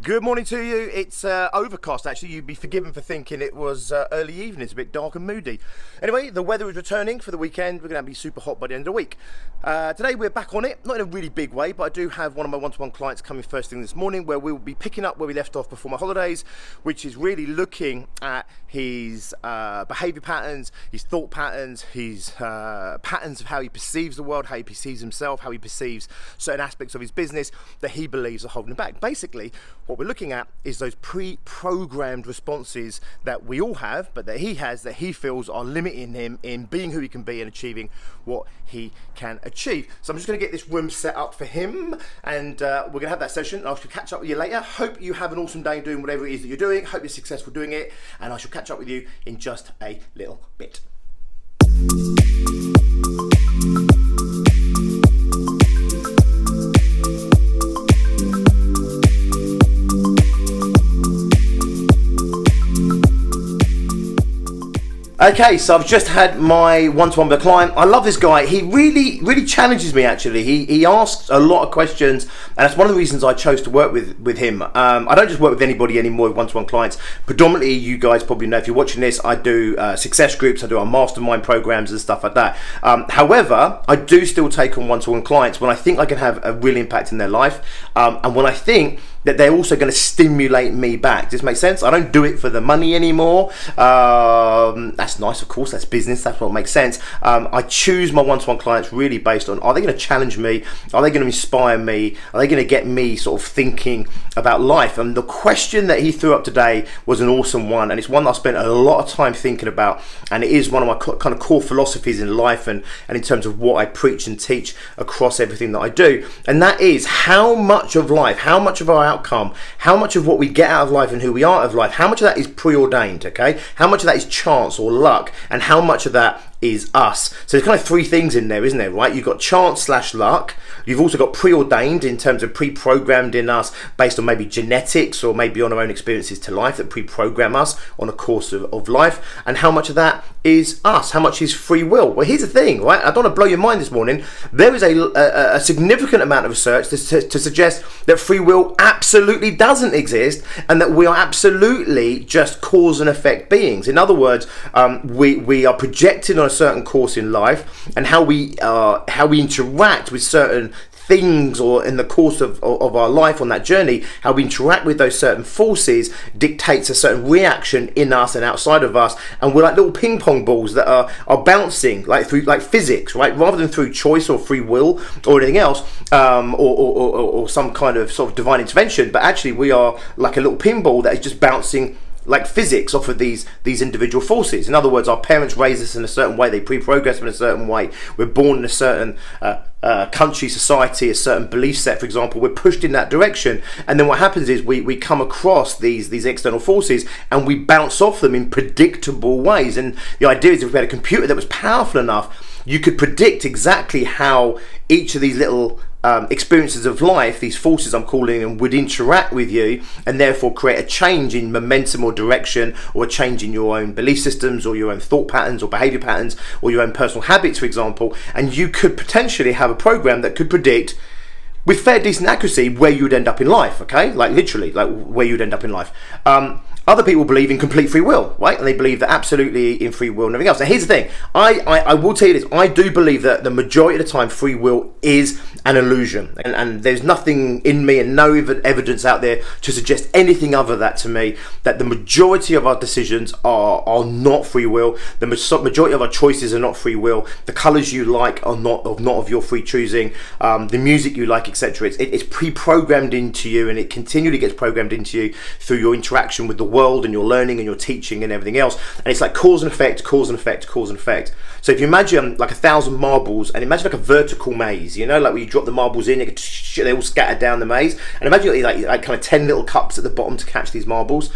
Good morning to you. It's overcast, actually. You'd be forgiven for thinking it was early evening. It's a bit dark and moody. Anyway, the weather is returning for the weekend. We're going to be super hot by the end of the week. Today we're back on it, not in a really big way, but I do have one of my one-to-one clients coming first thing this morning where we'll be picking up where we left off before my holidays, which is really looking at his behavior patterns, his thought patterns, his patterns of how he perceives the world, how he perceives himself, how he perceives certain aspects of his business that he believes are holding him back. Basically, what we're looking at is those pre-programmed responses that we all have, but that he has, that he feels are limiting him in being who he can be and achieving what he can achieve. So I'm just going to get this room set up for him, and we're going to have that session, and I shall catch up with you later. Hope you have an awesome day doing whatever it is that you're doing. Hope you're successful doing it, and I shall catch up with you in just a little bit. Okay, so I've just had my one-to-one with a client. I love this guy. He really challenges me, actually. He asks a lot of questions, and that's one of the reasons I chose to work with him. I don't just work with anybody anymore with one-to-one clients. Predominantly, you guys probably know if you're watching this, I do success groups, I do our mastermind programs and stuff like that. However, I do still take on one-to-one clients when I think I can have a real impact in their life, and when I think that they're also going to stimulate me back. Does this make sense? I don't do it for the money anymore. That's nice, of course, that's business, that's what makes sense. I choose my one-to-one clients really based on, are they going to challenge me? Are they going to inspire me? Are they going to get me sort of thinking about life? And the question that he threw up today was an awesome one, and it's one that I spent a lot of time thinking about, and it is one of my kind of core philosophies in life and in terms of what I preach and teach across everything that I do. And that is how much of life, how much of our outcome, how much of what we get out of life and who we are out of life, how much of that is preordained, okay? How much of that is chance or luck, and how much of that is us. So there's kind of three things in there, isn't there, right? You've got chance / luck. You've also got preordained in terms of pre-programmed in us based on maybe genetics or maybe on our own experiences to life that pre-program us on a course of life. And how much of that is us? How much is free will? Well, here's the thing, right? I don't want to blow your mind this morning. There is a significant amount of research to suggest that free will absolutely doesn't exist and that we are absolutely just cause and effect beings. In other words, we are projected on a certain course in life, and how we interact with certain things or in the course of our life on that journey, how we interact with those certain forces dictates a certain reaction in us and outside of us, and we're like little ping pong balls that are bouncing through physics, right? Rather than through choice or free will or anything else, or some kind of sort of divine intervention, but actually we are like a little pinball that is just bouncing like physics off of these individual forces. In other words, our parents raise us in a certain way, they pre-program us in a certain way, we're born in a certain country, society, a certain belief set, for example, we're pushed in that direction, and then what happens is we come across these external forces and we bounce off them in predictable ways. And the idea is if we had a computer that was powerful enough, you could predict exactly how each of these little experiences of life, these forces I'm calling them, would interact with you and therefore create a change in momentum or direction, or a change in your own belief systems or your own thought patterns or behavior patterns or your own personal habits, for example. And you could potentially have a program that could predict with fair decent accuracy where you would end up in life, okay? Like literally, like where you would end up in life. Other people believe in complete free will, right? And they believe that absolutely in free will and everything else. Now here's the thing, I will tell you this, I do believe that the majority of the time free will is an illusion, and there's nothing in me and no evidence out there to suggest anything other that to me, that the majority of our decisions are not free will, the majority of our choices are not free will, the colours you like are not of your free choosing, the music you like, etc. It's pre-programmed into you, and it continually gets programmed into you through your interaction with the world and your learning and your teaching and everything else. And it's like cause and effect, cause and effect, cause and effect. So if you imagine like 1,000 marbles, and imagine like a vertical maze, you know, like where you drop the marbles in, they all scatter down the maze, and imagine like kind of 10 little cups at the bottom to catch these marbles.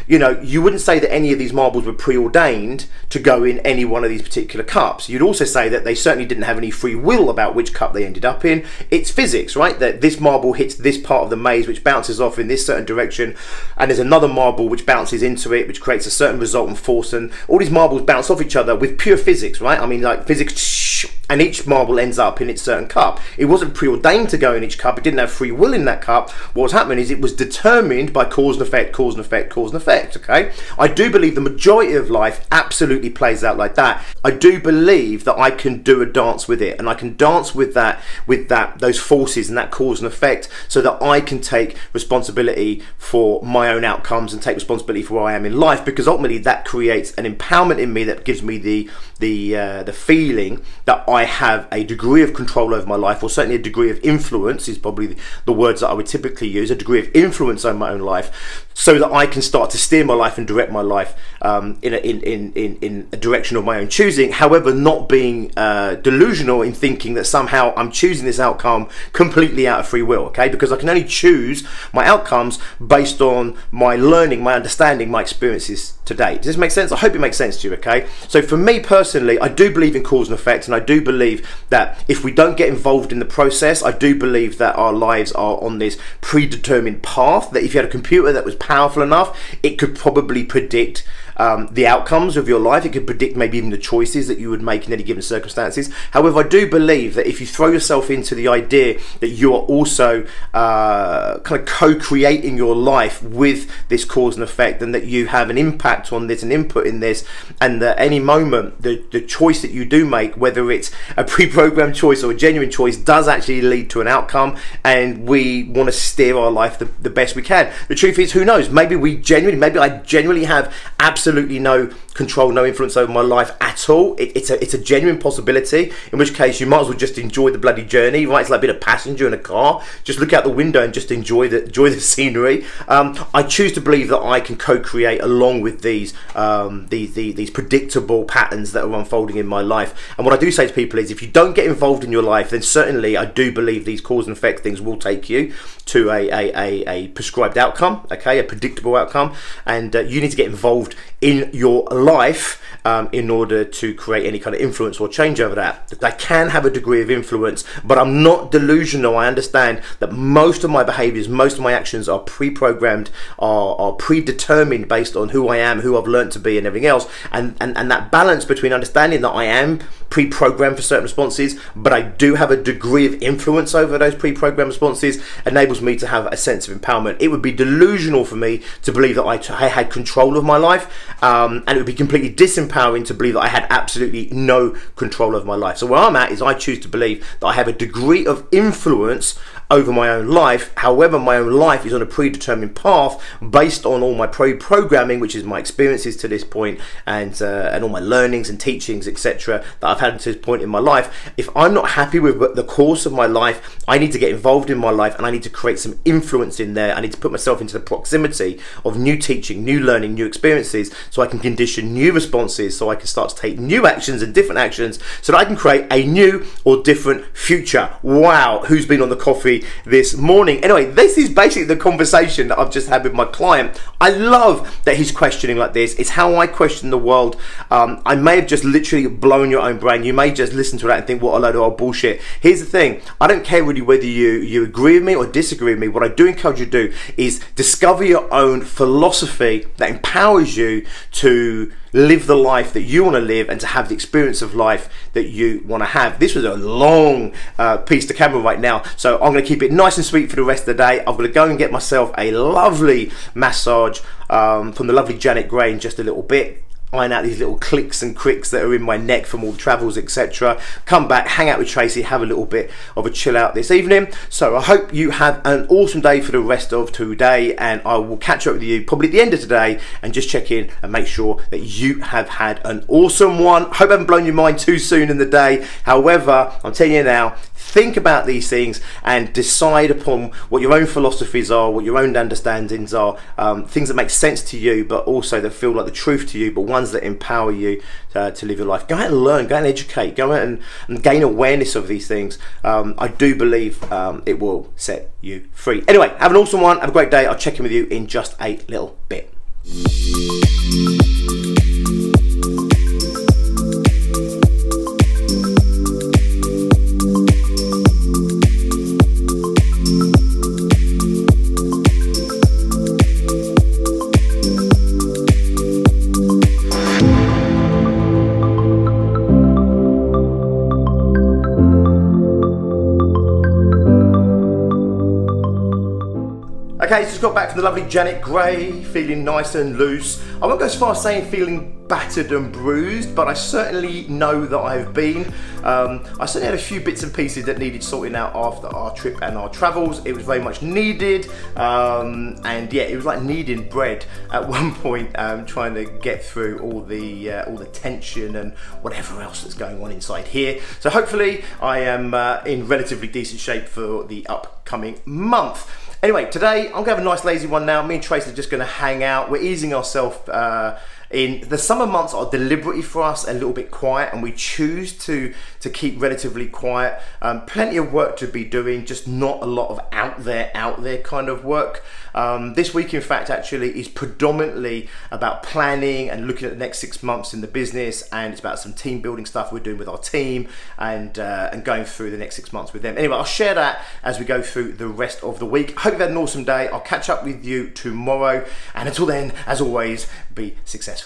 You know, you wouldn't say that any of these marbles were preordained to go in any one of these particular cups. You'd also say that they certainly didn't have any free will about which cup they ended up in. It's physics, right? That this marble hits this part of the maze which bounces off in this certain direction, and there's another marble marble which bounces into it, which creates a certain resultant force, and all these marbles bounce off each other with pure physics, right? I mean, like physics, and each marble ends up in its certain cup. It wasn't preordained to go in each cup. It didn't have free will in that cup. What was happening is it was determined by cause and effect, cause and effect, cause and effect, okay? I do believe the majority of life absolutely plays out like that. I do believe that I can do a dance with it, and I can dance with those forces and that cause and effect, so that I can take responsibility for my own outcomes and take responsibility for where I am in life, because ultimately that creates an empowerment in me that gives me the feeling that I have a degree of control over my life, or certainly a degree of influence is probably the words that I would typically use, a degree of influence over my own life, so that I can start to steer my life and direct my life in a direction of my own choosing. However, not being delusional in thinking that somehow I'm choosing this outcome completely out of free will, okay? Because I can only choose my outcomes based on my learning, my understanding, my experiences to date. Does this make sense? I hope it makes sense to you, okay? So for me personally, I do believe in cause and effect, and I do believe that if we don't get involved in the process, I do believe that our lives are on this predetermined path, that if you had a computer that was powerful enough, it could probably predict the outcomes of your life. It could predict maybe even the choices that you would make in any given circumstances. However, I do believe that if you throw yourself into the idea that you are also kind of co-creating your life with this cause and effect, and that you have an impact on this, an input in this, and that any moment the choice that you do make, whether it's a pre-programmed choice or a genuine choice, does actually lead to an outcome, and we want to steer our life the best we can. The truth is, who knows, maybe I genuinely have absolutely no control, no influence over my life at all. It's a genuine possibility, in which case you might as well just enjoy the bloody journey, right? It's like being a passenger in a car. Just look out the window and just enjoy the scenery. I choose to believe that I can co-create along with these predictable patterns that are unfolding in my life. And what I do say to people is, if you don't get involved in your life, then certainly I do believe these cause and effect things will take you to a prescribed outcome, okay, a predictable outcome, and you need to get involved in your life in order to create any kind of influence or change over that. I can have a degree of influence, but I'm not delusional. I understand that most of my behaviors, most of my actions are pre-programmed, are predetermined based on who I am, who I've learned to be, and everything else. And that balance between understanding that I am pre-programmed for certain responses, but I do have a degree of influence over those pre-programmed responses, enables me to have a sense of empowerment. It would be delusional for me to believe that I had control of my life, and it would be completely disempowering to believe that I had absolutely no control over my life. So where I'm at is, I choose to believe that I have a degree of influence over my own life. However, my own life is on a predetermined path based on all my pre-programming, which is my experiences to this point, and all my learnings and teachings, etc., that I've had to this point in my life. If I'm not happy with the course of my life, I need to get involved in my life, and I need to create some influence in there. I need to put myself into the proximity of new teaching, new learning, new experiences, so I can condition new responses, so I can start to take new actions and different actions, so that I can create a new or different future. Wow, who's been on the coffee this morning? Anyway, this is basically the conversation that I've just had with my client. I love that he's questioning like this. It's how I question the world. I may have just literally blown your own brain. You may just listen to that and think, what a load of old bullshit. Here's the thing, I don't care really whether you agree with me or disagree with me. What I do encourage you to do is discover your own philosophy that empowers you to live the life that you want to live, and to have the experience of life that you want to have. This was a long piece to camera right now, so I'm going to keep it nice and sweet for the rest of the day. I'm going to go and get myself a lovely massage from the lovely Janet Gray in just a little bit. Iron out these little clicks and cricks that are in my neck from all the travels, etc. Come back, hang out with Tracy, have a little bit of a chill out this evening. So I hope you have an awesome day for the rest of today, and I will catch up with you probably at the end of today and just check in and make sure that you have had an awesome one. Hope I haven't blown your mind too soon in the day. However, I'm telling you now, think about these things and decide upon what your own philosophies are, what your own understandings are, things that make sense to you, but also that feel like the truth to you, but ones that empower you to live your life. Go out and learn, go out and educate, go out and gain awareness of these things. I do believe it will set you free. Anyway, have an awesome one, have a great day. I'll check in with you in just a little bit. Okay, just got back from the lovely Janet Gray, feeling nice and loose. I won't go as far as saying feeling battered and bruised, but I certainly know that I've been. I certainly had a few bits and pieces that needed sorting out after our trip and our travels. It was very much needed, and yeah, it was like kneading bread at one point, trying to get through all the tension and whatever else that's going on inside here. So hopefully I am in relatively decent shape for the upcoming month. Anyway, today I'm going to have a nice lazy one now. Me and Trace are just going to hang out. We're easing ourselves in. The summer months are deliberately for us a little bit quiet, and we choose to keep relatively quiet. Plenty of work to be doing, just not a lot of out there kind of work. This week, in fact, actually is predominantly about planning and looking at the next 6 months in the business, and it's about some team building stuff we're doing with our team, and going through the next 6 months with them. Anyway, I'll share that as we go through the rest of the week. Hope you've had an awesome day. I'll catch up with you tomorrow, and until then, as always, be successful.